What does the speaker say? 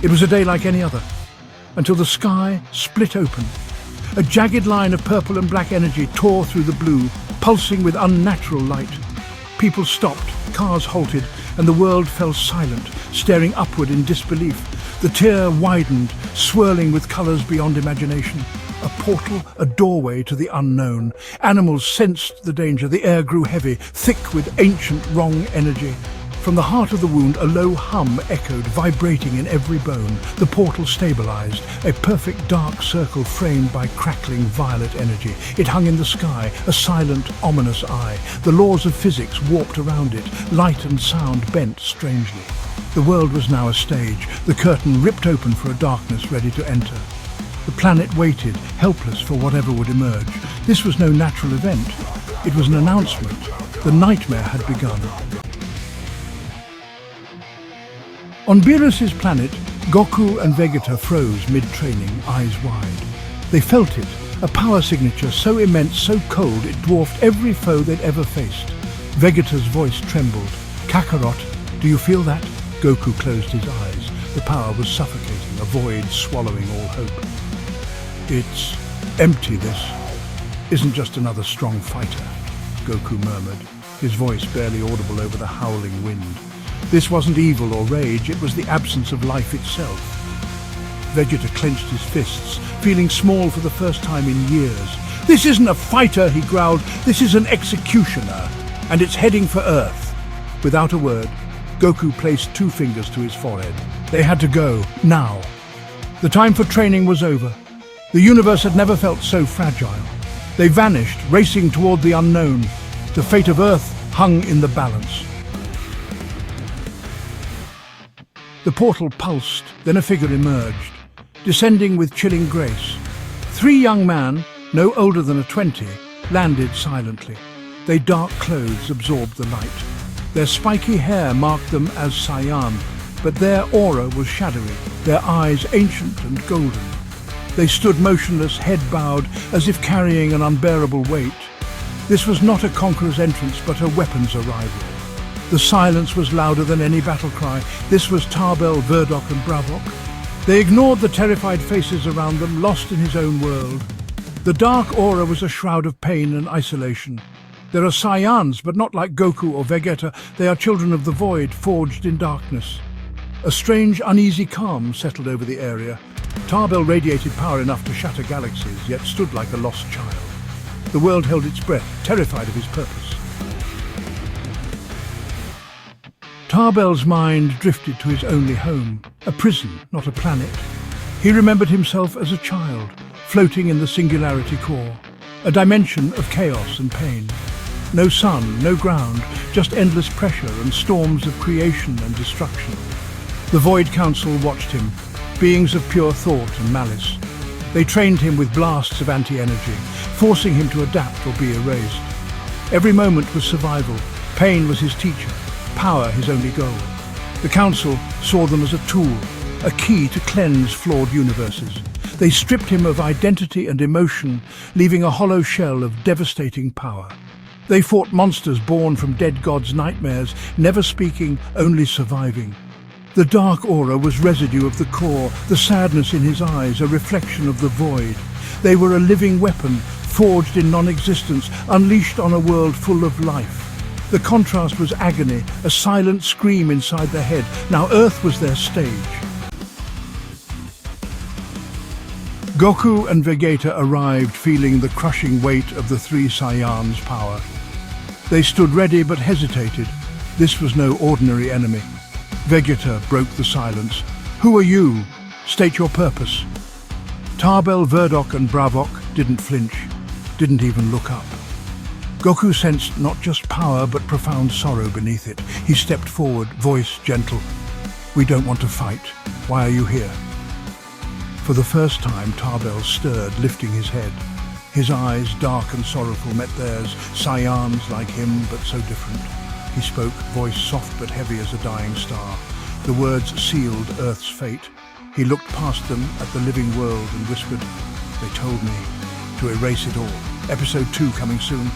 It was a day like any other, until the sky split open. A jagged line of purple and black energy tore through the blue, pulsing with unnatural light. People stopped, cars halted, and the world fell silent, staring upward in disbelief. The tear widened, swirling with colours beyond imagination. A portal, a doorway to the unknown. Animals sensed the danger. The air grew heavy, thick with ancient wrong energy. From the heart of the wound, a low hum echoed, vibrating in every bone. The portal stabilized, a perfect dark circle framed by crackling violet energy. It hung in the sky, a silent, ominous eye. The laws of physics warped around it, light and sound bent strangely. The world was now a stage, the curtain ripped open for a darkness ready to enter. The planet waited, helpless for whatever would emerge. This was no natural event. It was an announcement. The nightmare had begun. On Beerus's planet, Goku and Vegeta froze mid-training, eyes wide. They felt it, a power signature so immense, so cold, it dwarfed every foe they'd ever faced. Vegeta's voice trembled. "Kakarot, do you feel that?" Goku closed his eyes. The power was suffocating, a void swallowing all hope. "It's empty, this. Isn't just another strong fighter," Goku murmured, his voice barely audible over the howling wind. This wasn't evil or rage, it was the absence of life itself. Vegeta clenched his fists, feeling small for the first time in years. "This isn't a fighter," he growled. "This is an executioner, and it's heading for Earth." Without a word, Goku placed 2 fingers to his forehead. They had to go, now. The time for training was over. The universe had never felt so fragile. They vanished, racing toward the unknown. The fate of Earth hung in the balance. The portal pulsed, then a figure emerged, descending with chilling grace. 3 young men, no older than 20, landed silently. Their dark clothes absorbed the light. Their spiky hair marked them as Saiyan, but their aura was shadowy, their eyes ancient and golden. They stood motionless, head bowed, as if carrying an unbearable weight. This was not a conqueror's entrance, but a weapon's arrival. The silence was louder than any battle cry. This was Tarbell, Verdok and Bravok. They ignored the terrified faces around them, lost in his own world. The dark aura was a shroud of pain and isolation. There are Saiyans, but not like Goku or Vegeta. They are children of the void, forged in darkness. A strange, uneasy calm settled over the area. Tarbell radiated power enough to shatter galaxies, yet stood like a lost child. The world held its breath, terrified of his purpose. Tarbell's mind drifted to his only home, a prison, not a planet. He remembered himself as a child, floating in the singularity core, a dimension of chaos and pain. No sun, no ground, just endless pressure and storms of creation and destruction. The Void Council watched him, beings of pure thought and malice. They trained him with blasts of anti-energy, forcing him to adapt or be erased. Every moment was survival. Pain was his teacher, power his only goal. The Council saw them as a tool, a key to cleanse flawed universes. They stripped him of identity and emotion, leaving a hollow shell of devastating power. They fought monsters born from dead gods' nightmares, never speaking, only surviving. The dark aura was residue of the core, the sadness in his eyes, a reflection of the void. They were a living weapon, forged in non-existence, unleashed on a world full of life. The contrast was agony, a silent scream inside their head. Now Earth was their stage. Goku and Vegeta arrived feeling the crushing weight of the 3 Saiyans' power. They stood ready but hesitated. This was no ordinary enemy. Vegeta broke the silence. "Who are you? State your purpose." Tarbell, Verdok and Bravok didn't flinch, didn't even look up. Goku sensed not just power but profound sorrow beneath it. He stepped forward, voice gentle. "We don't want to fight. Why are you here?" For the first time, Tarbell stirred, lifting his head. His eyes, dark and sorrowful, met theirs, Saiyans like him, but so different. He spoke, voice soft but heavy as a dying star. The words sealed Earth's fate. He looked past them at the living world and whispered, "They told me to erase it all. Episode 2 coming soon."